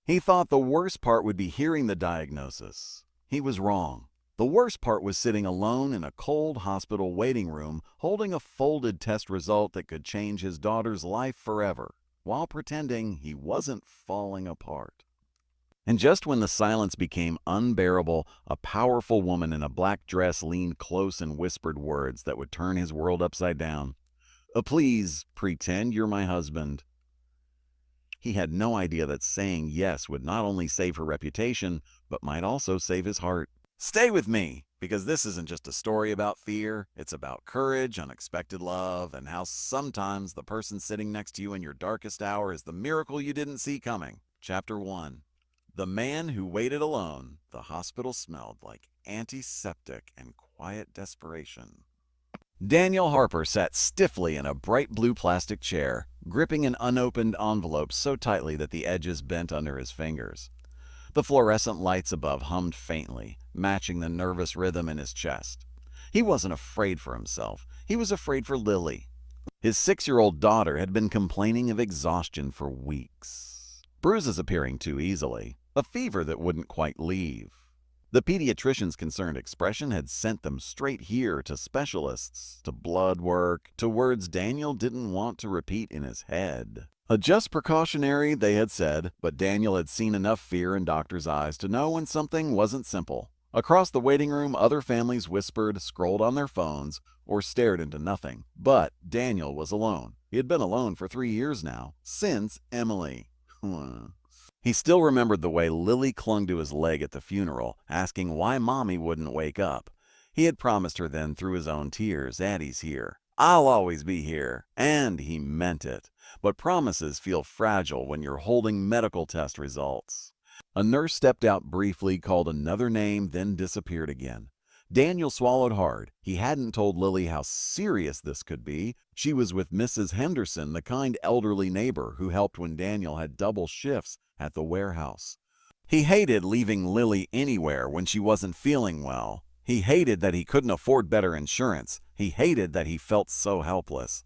He thought the worst part would be hearing the diagnosis. He was wrong. The worst part was sitting alone in a cold hospital waiting room holding a folded test result that could change his daughter's life forever, while pretending he wasn't falling apart. And just when the silence became unbearable, a powerful woman in a black dress leaned close and whispered words that would turn his world upside down. Please pretend you're my husband." He had no idea that saying yes would not only save her reputation, but might also save his heart. Stay with me, because this isn't just a story about fear. It's about courage, unexpected love, and how sometimes the person sitting next to you in your darkest hour is the miracle you didn't see coming. Chapter 1. The man who waited alone. The hospital smelled like antiseptic and quiet desperation. Daniel Harper sat stiffly in a bright blue plastic chair, gripping an unopened envelope so tightly that the edges bent under his fingers. The fluorescent lights above hummed faintly, matching the nervous rhythm in his chest. He wasn't afraid for himself. He was afraid for Lily. His 6-year-old daughter had been complaining of exhaustion for weeks. Bruises appearing too easily. A fever that wouldn't quite leave. The pediatrician's concerned expression had sent them straight here to specialists, to blood work, to words Daniel didn't want to repeat in his head. A just precautionary, they had said, but Daniel had seen enough fear in doctors' eyes to know when something wasn't simple. Across the waiting room, other families whispered, scrolled on their phones, or stared into nothing. But Daniel was alone. He had been alone for 3 years now, since Emily. He still remembered the way Lily clung to his leg at the funeral, asking why Mommy wouldn't wake up. He had promised her then through his own tears, "Daddy's here. I'll always be here." And he meant it. But promises feel fragile when you're holding medical test results. A nurse stepped out briefly, called another name, then disappeared again. Daniel swallowed hard. He hadn't told Lily how serious this could be. She was with Mrs. Henderson, the kind elderly neighbor who helped when Daniel had double shifts at the warehouse. He hated leaving Lily anywhere when she wasn't feeling well. He hated that he couldn't afford better insurance. He hated that he felt so helpless.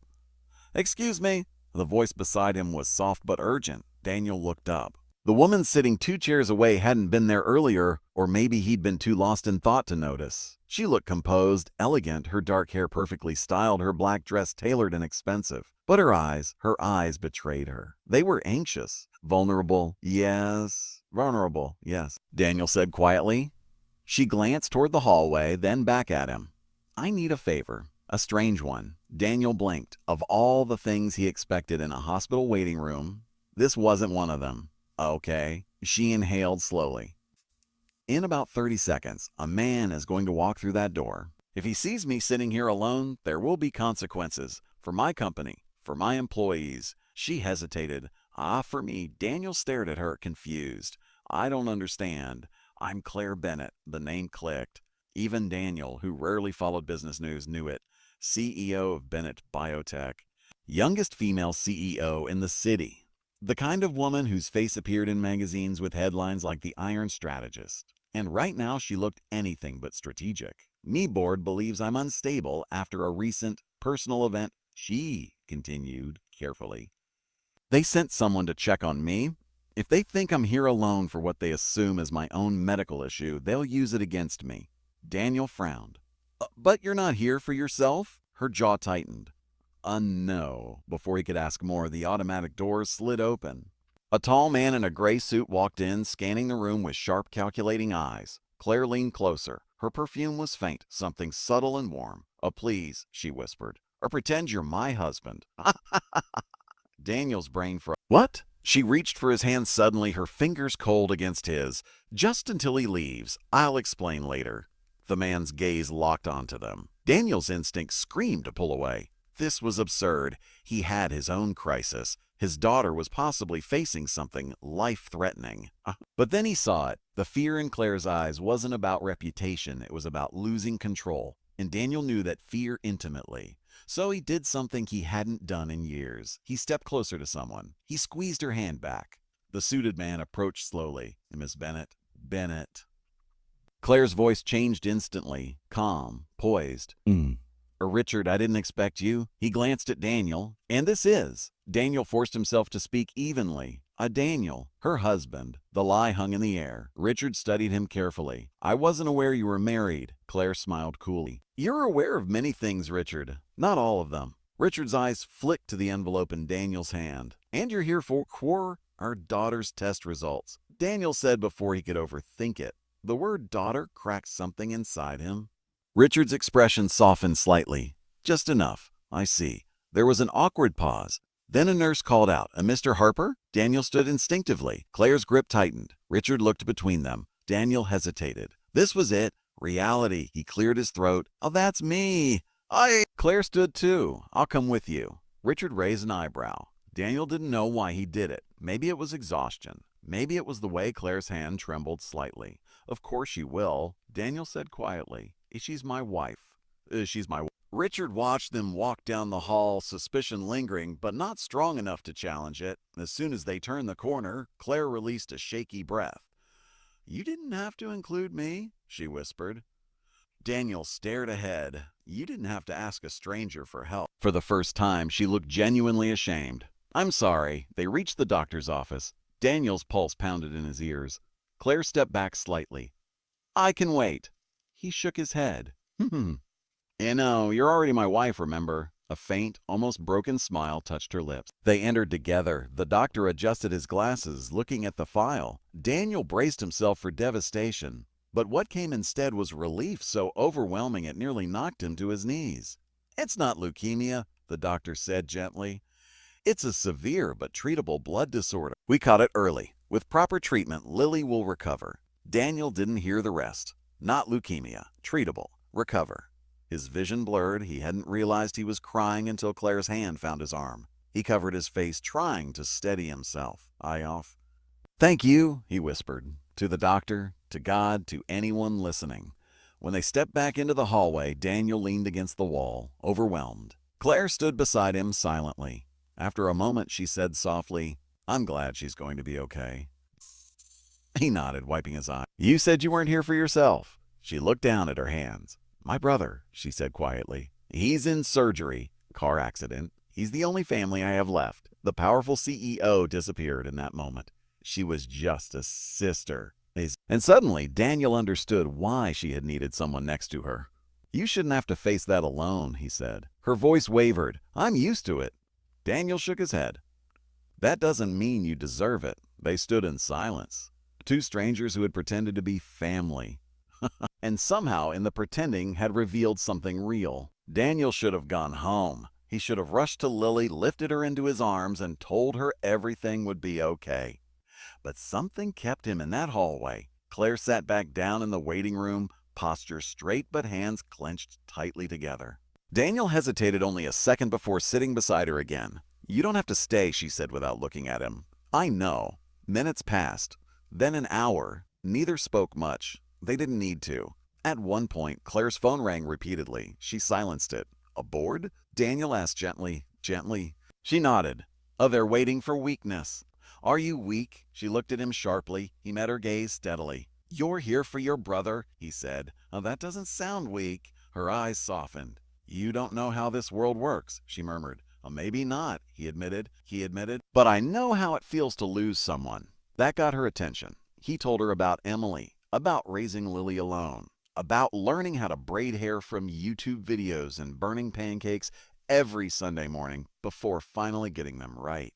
"Excuse me." The voice beside him was soft but urgent. Daniel looked up. The woman sitting 2 chairs away hadn't been there earlier, or maybe he'd been too lost in thought to notice. She looked composed, elegant, her dark hair perfectly styled, her black dress tailored and expensive. But her eyes betrayed her. They were anxious, vulnerable, yes, Daniel said quietly. She glanced toward the hallway, then back at him. "I need a favor." A strange one. Daniel blinked. Of all the things he expected in a hospital waiting room, this wasn't one of them. "Okay." She inhaled slowly. "In about 30 seconds, a man is going to walk through that door. If he sees me sitting here alone, there will be consequences. For my company, for my employees." She hesitated. For me." Daniel stared at her, confused. "I don't understand." "I'm Claire Bennett." The name clicked. Even Daniel, who rarely followed business news, knew it. CEO of Bennett Biotech. Youngest female CEO in the city. The kind of woman whose face appeared in magazines with headlines like The Iron Strategist. And right now she looked anything but strategic. "Me board believes I'm unstable after a recent personal event," she continued carefully. "They sent someone to check on me. If they think I'm here alone for what they assume is my own medical issue, they'll use it against me." Daniel frowned. But you're not here for yourself?" Her jaw tightened. No." Before he could ask more, the automatic doors slid open. A tall man in a gray suit walked in, scanning the room with sharp, calculating eyes. Claire leaned closer. Her perfume was faint, something subtle and warm. "Please," she whispered. "Or pretend you're my husband." Daniel's brain froze. "What?" She reached for his hand suddenly, her fingers cold against his. "Just until he leaves. I'll explain later." The man's gaze locked onto them. Daniel's instinct screamed to pull away. This was absurd. He had his own crisis. His daughter was possibly facing something life-threatening. But then he saw it. The fear in Claire's eyes wasn't about reputation. It was about losing control. And Daniel knew that fear intimately. So he did something he hadn't done in years. He stepped closer to someone. He squeezed her hand back. The suited man approached slowly. "Miss Bennett." "Bennett." Claire's voice changed instantly, calm, poised. Richard, I didn't expect you." He glanced at Daniel. "And this is." Daniel forced himself to speak evenly. Daniel, her husband. The lie hung in the air. Richard studied him carefully. I wasn't aware you were married. Claire smiled coolly. You're aware of many things, Richard. Not all of them. Richard's eyes flicked to the envelope in Daniel's hand. And you're here for our daughter's test results. Daniel said before he could overthink it. The word daughter cracked something inside him. Richard's expression softened slightly. Just enough. I see. There was an awkward pause. Then a nurse called out, "A Mr. Harper?" Daniel stood instinctively. Claire's grip tightened. Richard looked between them. Daniel hesitated. This was it. Reality. He cleared his throat. "Oh, that's me. Claire stood too. I'll come with you." Richard raised an eyebrow. Daniel didn't know why he did it. Maybe it was exhaustion. Maybe it was the way Claire's hand trembled slightly. "Of course she will," Daniel said quietly. "She's my wife. She's my wife." Richard watched them walk down the hall, suspicion lingering, but not strong enough to challenge it. As soon as they turned the corner, Claire released a shaky breath. "You didn't have to include me," she whispered. Daniel stared ahead. "You didn't have to ask a stranger for help." For the first time, she looked genuinely ashamed. "I'm sorry." They reached the doctor's office. Daniel's pulse pounded in his ears. Claire stepped back slightly. "I can wait." He shook his head. "You know, you're already my wife, remember?" A faint, almost broken smile touched her lips. They entered together. The doctor adjusted his glasses, looking at the file. Daniel braced himself for devastation. But what came instead was relief so overwhelming it nearly knocked him to his knees. "It's not leukemia," the doctor said gently. "It's a severe but treatable blood disorder. We caught it early. With proper treatment, Lily will recover." Daniel didn't hear the rest. Not leukemia. Treatable. Recover. His vision blurred. He hadn't realized he was crying until Claire's hand found his arm. He covered his face, trying to steady himself. "Eye off." "Thank you," he whispered. To the doctor, to God, to anyone listening. When they stepped back into the hallway, Daniel leaned against the wall, overwhelmed. Claire stood beside him silently. After a moment, she said softly, "I'm glad she's going to be okay." He nodded, wiping his eye. "You said you weren't here for yourself." She looked down at her hands. "My brother," she said quietly. "He's in surgery. Car accident. He's the only family I have left." The powerful CEO disappeared in that moment. She was just a sister. And suddenly, Daniel understood why she had needed someone next to her. "You shouldn't have to face that alone," he said. Her voice wavered. "I'm used to it." Daniel shook his head. "That doesn't mean you deserve it." They stood in silence. Two strangers who had pretended to be family. And somehow, in the pretending, had revealed something real. Daniel should have gone home. He should have rushed to Lily, lifted her into his arms, and told her everything would be okay. But something kept him in that hallway. Claire sat back down in the waiting room, posture straight but hands clenched tightly together. Daniel hesitated only a second before sitting beside her again. "You don't have to stay," she said without looking at him. "I know." Minutes passed. Then an hour. Neither spoke much. They didn't need to. At one point, Claire's phone rang repeatedly. She silenced it. "Aboard?" Daniel asked gently. She nodded. "Oh, they're waiting for weakness." "Are you weak?" She looked at him sharply. He met her gaze steadily. "You're here for your brother," he said. "Oh, that doesn't sound weak." Her eyes softened. "You don't know how this world works," she murmured. "Oh, maybe not," he admitted. "But I know how it feels to lose someone." That got her attention. He told her about Emily, about raising Lily alone, about learning how to braid hair from YouTube videos and burning pancakes every Sunday morning before finally getting them right.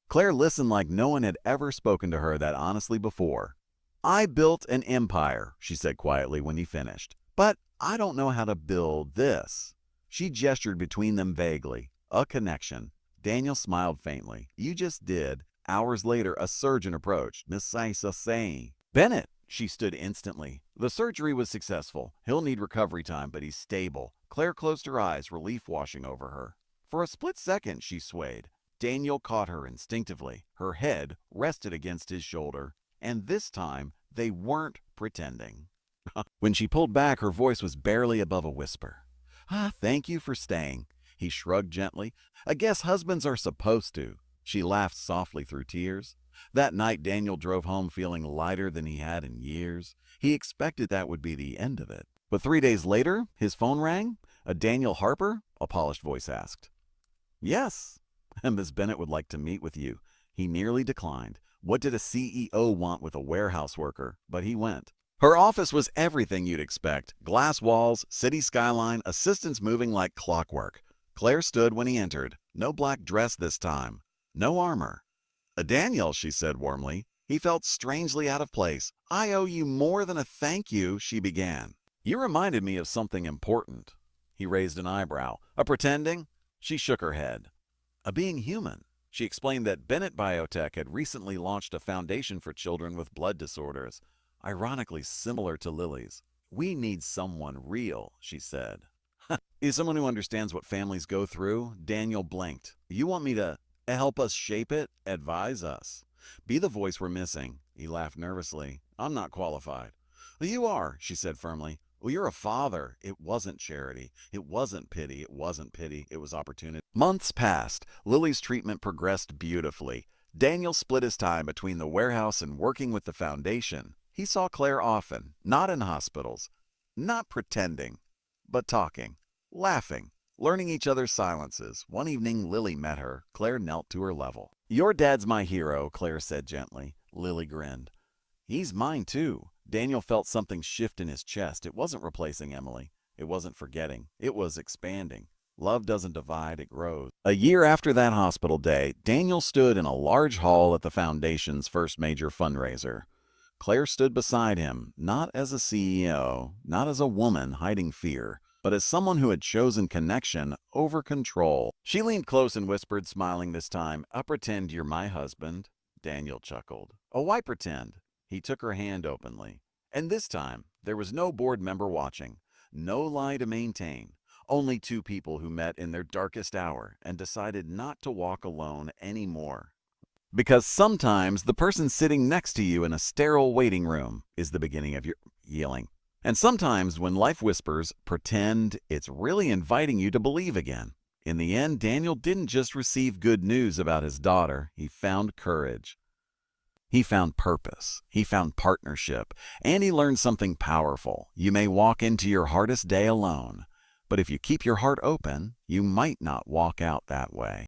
Claire listened like no one had ever spoken to her that honestly before. "I built an empire," she said quietly when he finished. "But I don't know how to build this." She gestured between them vaguely. A connection. Daniel smiled faintly. "You just did." Hours later, a surgeon approached. "Miss saying." "Bennett!" She stood instantly. "The surgery was successful. He'll need recovery time, but he's stable." Claire closed her eyes, relief washing over her. For a split second, she swayed. Daniel caught her instinctively. Her head rested against his shoulder. And this time, they weren't pretending. When she pulled back, her voice was barely above a whisper. "Thank you for staying." He shrugged gently. "I guess husbands are supposed to." She laughed softly through tears. That night, Daniel drove home feeling lighter than he had in years. He expected that would be the end of it. But 3 days later, his phone rang. "Daniel Harper?" a polished voice asked. "Yes." "Miss Bennett would like to meet with you." He nearly declined. What did a CEO want with a warehouse worker? But he went. Her office was everything you'd expect. Glass walls, city skyline, assistants moving like clockwork. Claire stood when he entered. No black dress this time. No armor. Daniel, she said warmly. He felt strangely out of place. I owe you more than a thank you, she began. You reminded me of something important. He raised an eyebrow. A pretending? She shook her head. A being human. She explained that Bennett Biotech had recently launched a foundation for children with blood disorders, ironically similar to Lily's. We need someone real, she said. Is someone who understands what families go through? Daniel blinked. You want me to help us shape it? Advise us. Be the voice we're missing. He laughed nervously. I'm not qualified. Well, you are, she said firmly. Well, you're a father. It wasn't charity. It wasn't pity. It wasn't pity. It was opportunity. Months passed. Lily's treatment progressed beautifully. Daniel split his time between the warehouse and working with the foundation. He saw Claire often, not in hospitals, not pretending, but talking, laughing, learning each other's silences. One evening, Lily met her. Claire knelt to her level. Your dad's my hero, Claire said gently. Lily grinned. He's mine too. Daniel felt something shift in his chest. It wasn't replacing Emily. It wasn't forgetting. It was expanding. Love doesn't divide, it grows. A year after that hospital day, Daniel stood in a large hall at the foundation's first major fundraiser. Claire stood beside him, not as a CEO, not as a woman hiding fear, but as someone who had chosen connection over control. She leaned close and whispered, smiling this time, I pretend you're my husband. Daniel chuckled. Oh, why pretend? He took her hand openly. And this time, there was no board member watching, no lie to maintain, only two people who met in their darkest hour and decided not to walk alone anymore. Because sometimes the person sitting next to you in a sterile waiting room is the beginning of your healing. And sometimes when life whispers, pretend, it's really inviting you to believe again. In the end, Daniel didn't just receive good news about his daughter, he found courage. He found purpose, he found partnership, and he learned something powerful. You may walk into your hardest day alone, but if you keep your heart open, you might not walk out that way.